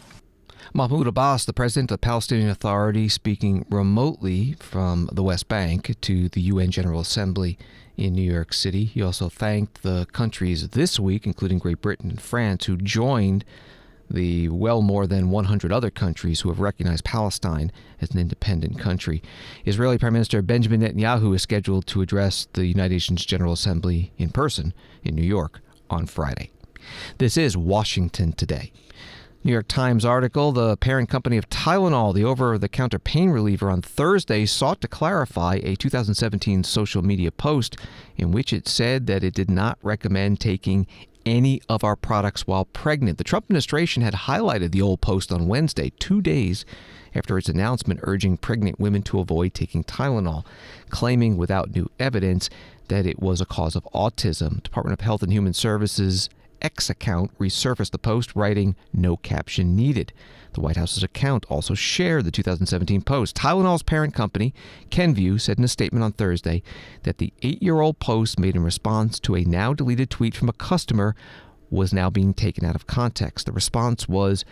Mahmoud Abbas, the president of the Palestinian Authority, speaking remotely from the West Bank to the UN General Assembly in New York City. He also thanked the countries this week, including Great Britain and France, who joined the well more than 100 other countries who have recognized Palestine as an independent country. Israeli Prime Minister Benjamin Netanyahu is scheduled to address the United Nations General Assembly in person in New York on Friday. This is Washington Today. New York Times article, the parent company of Tylenol, the over-the-counter pain reliever, on Thursday sought to clarify a 2017 social media post in which it said that it did not recommend taking any of our products while pregnant. The Trump administration had highlighted the old post on Wednesday, 2 days after its announcement urging pregnant women to avoid taking Tylenol, claiming without new evidence that it was a cause of autism. Department of Health and Human Services X account resurfaced the post, writing, "No caption needed." The White House's account also shared the 2017 post. Tylenol's parent company, Kenvue, said in a statement on Thursday that the 8-year-old post made in response to a now-deleted tweet from a customer was now being taken out of context. The response was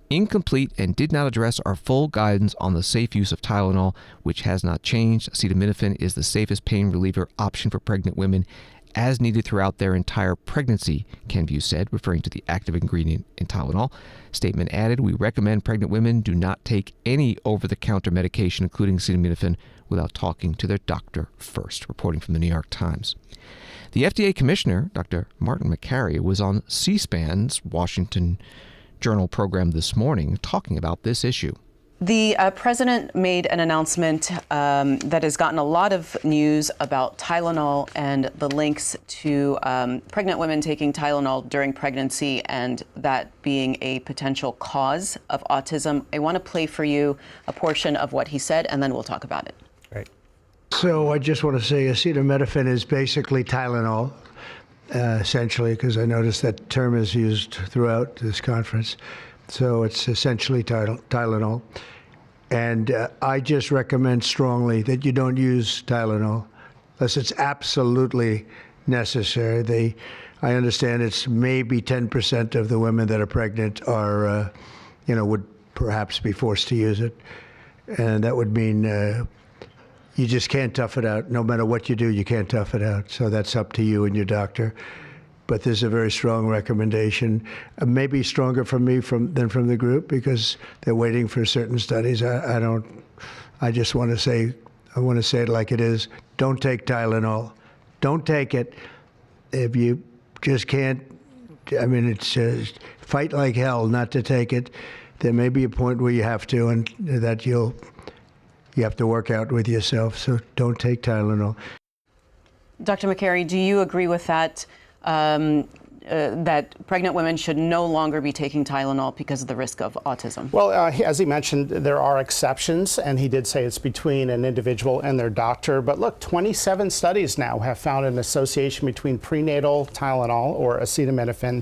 incomplete and did not address our full guidance on the safe use of Tylenol, which has not changed. Acetaminophen is the safest pain reliever option for pregnant women as needed throughout their entire pregnancy, Kenvue said, referring to the active ingredient in Tylenol. Statement added, we recommend pregnant women do not take any over-the-counter medication, including acetaminophen, without talking to their doctor first, reporting from the New York Times. The FDA commissioner, Dr. Martin Makary, was on C-SPAN's Washington Journal program this morning talking about this issue. The president made an announcement that has gotten a lot of news about Tylenol and the links to pregnant women taking Tylenol during pregnancy and that being a potential cause of autism. I want to play for you a portion of what he said, and then we'll talk about it. Right. So I just want to say acetaminophen is basically Tylenol, essentially, because I noticed that term is used throughout this conference. So it's essentially Tylenol. And I just recommend strongly that you don't use Tylenol unless it's absolutely necessary. I understand it's maybe 10% of the women that are pregnant are, would perhaps be forced to use it. And that would mean you just can't tough it out. No matter what you do, you can't tough it out. So that's up to you and your doctor. But there's a very strong recommendation, maybe stronger from me than from the group, because they're waiting for certain studies. I just want to say, I want to say it like it is. Don't take Tylenol. Don't take it. If you just can't, it's fight like hell not to take it. There may be a point where you have to, and that you have to work out with yourself. So don't take Tylenol. Dr. Makary, do you agree with that? That pregnant women should no longer be taking Tylenol because of the risk of autism? Well, as he mentioned, there are exceptions, and he did say it's between an individual and their doctor. But look, 27 studies now have found an association between prenatal Tylenol or acetaminophen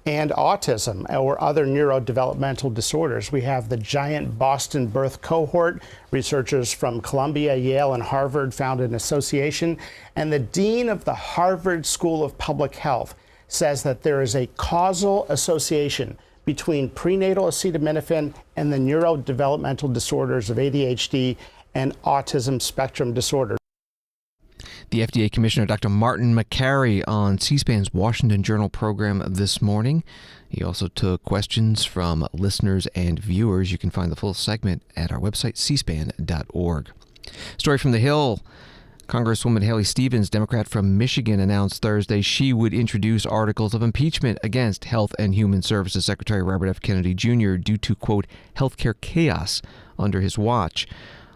and autism or other neurodevelopmental disorders. We have the giant Boston birth cohort. Researchers from Columbia, Yale, and Harvard found an association. And the dean of the Harvard School of Public Health says that there is a causal association between prenatal acetaminophen and the neurodevelopmental disorders of ADHD and autism spectrum disorder. The FDA Commissioner, Dr. Martin Makary, on C-SPAN's Washington Journal program this morning. He also took questions from listeners and viewers. You can find the full segment at our website, cspan.org. Story from the Hill. Congresswoman Haley Stevens, Democrat from Michigan, announced Thursday she would introduce articles of impeachment against Health and Human Services Secretary Robert F. Kennedy Jr. due to, quote, healthcare chaos under his watch.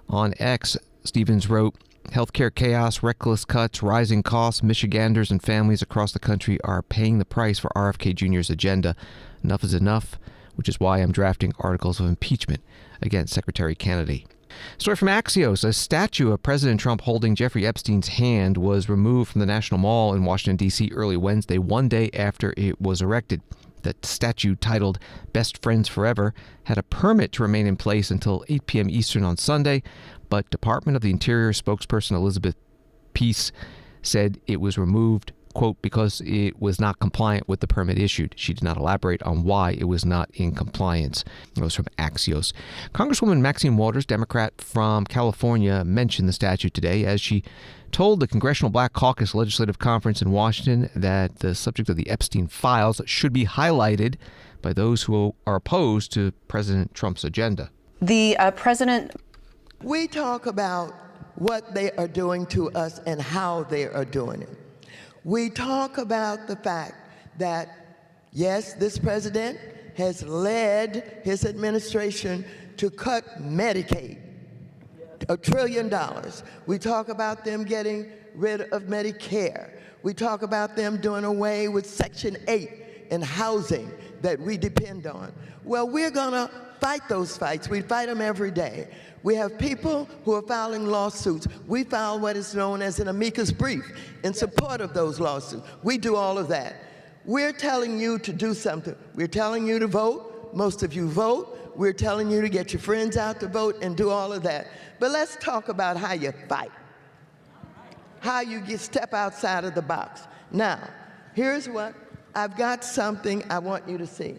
On X, Stevens wrote, healthcare chaos, reckless cuts, rising costs. Michiganders and families across the country are paying the price for RFK Jr.'s agenda. Enough is enough, which is why I'm drafting articles of impeachment against Secretary Kennedy. Story from Axios. A statue of President Trump holding Jeffrey Epstein's hand was removed from the National Mall in Washington, D.C. early Wednesday, one day after it was erected. The statue, titled Best Friends Forever, had a permit to remain in place until 8 p.m. Eastern on Sunday, but Department of the Interior spokesperson Elizabeth Peace said it was removed, quote, because it was not compliant with the permit issued. She did not elaborate on why it was not in compliance. It was from Axios. Congresswoman Maxine Waters, Democrat from California, mentioned the statue today as she told the Congressional Black Caucus Legislative Conference in Washington that the subject of the Epstein files should be highlighted by those who are opposed to President Trump's agenda. The president... We talk about what they are doing to us and how they are doing it. We talk about the fact that, yes, this president has led his administration to cut Medicaid, $1 trillion. We talk about them getting rid of Medicare. We talk about them doing away with Section 8 in housing that we depend on. Well, we're going to fight those fights. We fight them every day. We have people who are filing lawsuits. We file what is known as an amicus brief in support of those lawsuits. We do all of that. We're telling you to do something. We're telling you to vote. Most of you vote. We're telling you to get your friends out to vote and do all of that. But let's talk about how you fight, how you step outside of the box. Now, here's what, I've got something I want you to see.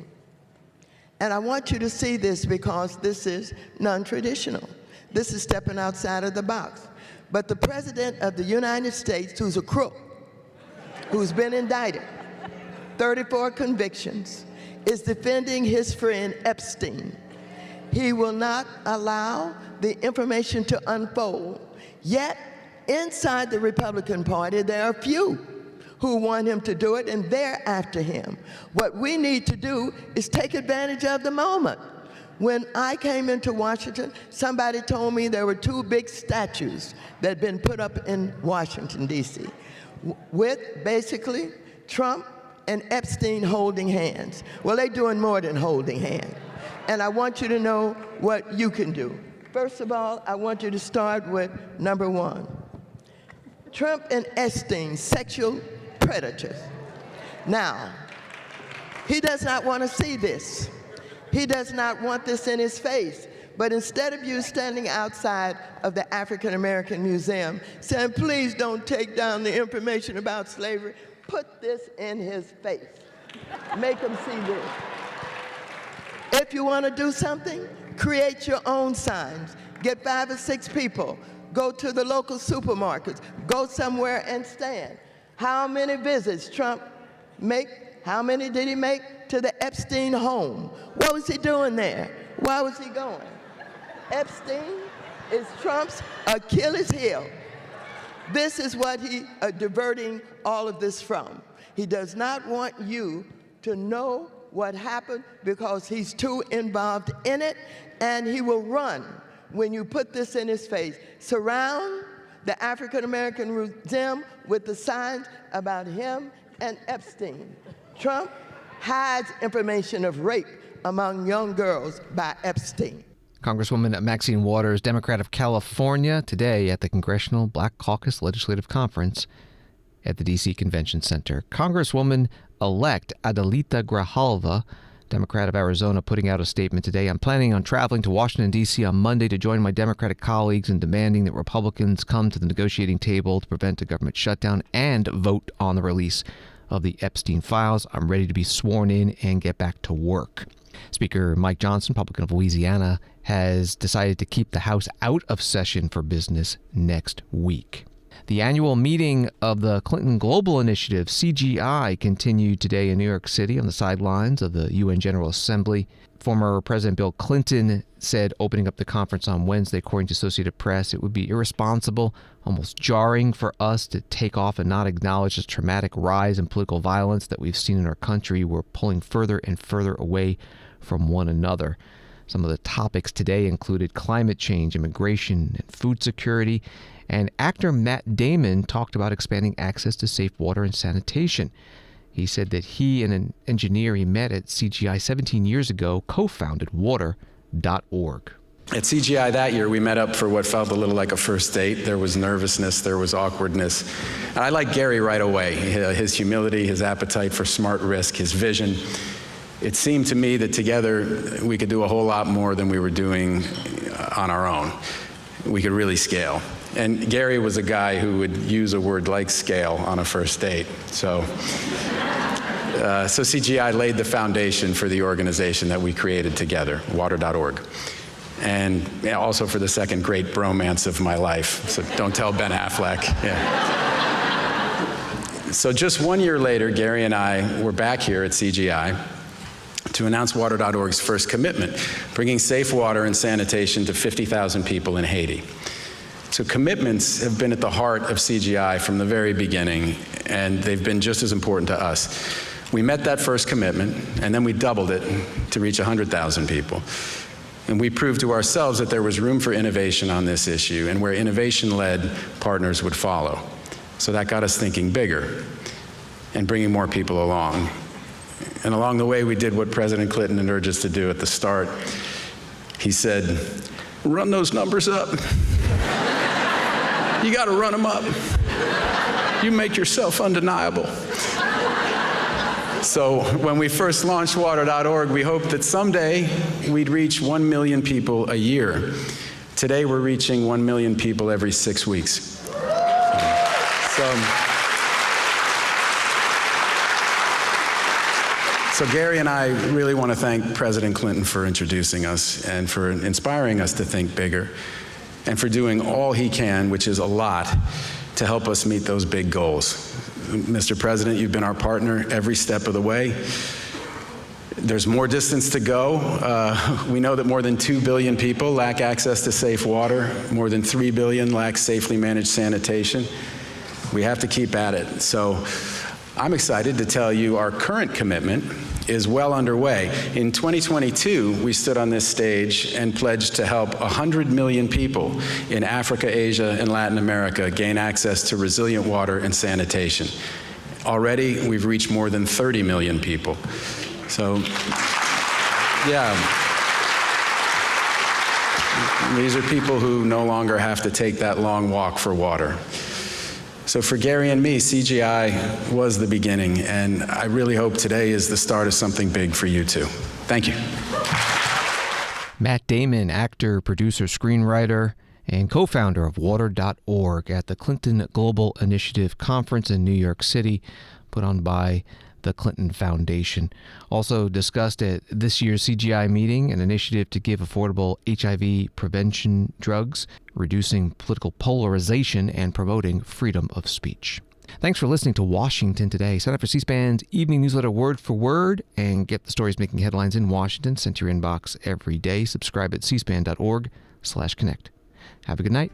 And I want you to see this because this is non-traditional. This is stepping outside of the box. But the President of the United States, who's a crook, who's been indicted, 34 convictions, is defending his friend Epstein. He will not allow the information to unfold. Yet, inside the Republican Party, there are few who want him to do it, and they're after him. What we need to do is take advantage of the moment. When I came into Washington, somebody told me there were 2 big statues that had been put up in Washington, D.C., with basically Trump and Epstein holding hands. Well, they're doing more than holding hands. And I want you to know what you can do. First of all, I want you to start with number 1. Trump and Epstein, sexual predators. Now, he does not want to see this. He does not want this in his face. But instead of you standing outside of the African American Museum saying, please don't take down the information about slavery, put this in his face. Make him see this. If you want to do something, create your own signs. Get 5 or 6 people. Go to the local supermarkets. Go somewhere and stand. How many visits Trump make? How many did he make to the Epstein home? What was he doing there? Why was he going? Epstein is Trump's Achilles heel. This is what he diverting all of this from. He does not want you to know what happened because he's too involved in it, and he will run when you put this in his face. Surround the African American Museum with the signs about him and Epstein. Trump hides information of rape among young girls by Epstein. Congresswoman Maxine Waters, Democrat of California, today at the Congressional Black Caucus Legislative Conference at the D.C. Convention Center. Congresswoman-elect Adelita Grijalva, Democrat of Arizona, putting out a statement today. I'm planning on traveling to Washington, D.C. on Monday to join my Democratic colleagues in demanding that Republicans come to the negotiating table to prevent a government shutdown and vote on the release of the Epstein files. I'm ready to be sworn in and get back to work. Speaker Mike Johnson, Republican of Louisiana, has decided to keep the House out of session for business next week. The annual meeting of the Clinton Global Initiative, CGI, continued today in New York City on the sidelines of the UN General Assembly. Former President Bill Clinton said, opening up the conference on Wednesday, according to Associated Press, it would be irresponsible, almost jarring for us to take off and not acknowledge the traumatic rise in political violence that we've seen in our country. We're pulling further and further away from one another. Some of the topics today included climate change, immigration, and food security. And actor Matt Damon talked about expanding access to safe water and sanitation. He said that he and an engineer he met at CGI 17 years ago co-founded water.org. At CGI that year, we met up for what felt a little like a first date. There was nervousness, there was awkwardness. And I liked Gary right away. His humility, his appetite for smart risk, his vision. It seemed to me that together we could do a whole lot more than we were doing on our own. We could really scale. And Gary was a guy who would use a word like scale on a first date. So CGI laid the foundation for the organization that we created together, water.org. And also for the second great bromance of my life. So don't tell Ben Affleck. Yeah. So just 1 year later, Gary and I were back here at CGI to announce water.org's first commitment, bringing safe water and sanitation to 50,000 people in Haiti. So commitments have been at the heart of CGI from the very beginning, and they've been just as important to us. We met that first commitment, and then we doubled it to reach 100,000 people. And we proved to ourselves that there was room for innovation on this issue, and where innovation-led partners would follow. So that got us thinking bigger and bringing more people along. And along the way, we did what President Clinton urged us to do at the start. He said, run those numbers up. You got to run them up. You make yourself undeniable. So when we first launched water.org, we hoped that someday we'd reach 1 million people a year. Today, we're reaching 1 million people every 6 weeks. So So Gary and I really want to thank President Clinton for introducing us and for inspiring us to think bigger and for doing all he can, which is a lot, to help us meet those big goals. Mr. President, you've been our partner every step of the way. There's more distance to go. We know that more than 2 billion people lack access to safe water. More than 3 billion lack safely managed sanitation. We have to keep at it. So I'm excited to tell you our current commitment is well underway. In 2022, we stood on this stage and pledged to help 100 million people in Africa, Asia, and Latin America gain access to resilient water and sanitation. Already, we've reached more than 30 million people. So, yeah. These are people who no longer have to take that long walk for water. So for Gary and me, CGI was the beginning, and I really hope today is the start of something big for you too. Thank you. Matt Damon, actor, producer, screenwriter, and co-founder of water.org at the Clinton Global Initiative Conference in New York City, put on by the Clinton Foundation. Also discussed at this year's CGI meeting an initiative to give affordable HIV prevention drugs, reducing political polarization, and promoting freedom of speech. Thanks for listening to Washington Today. Sign up for C-SPAN's evening newsletter word for word and get the stories making headlines in Washington sent to your inbox every day. Subscribe at cspan.org/connect. Have a good night.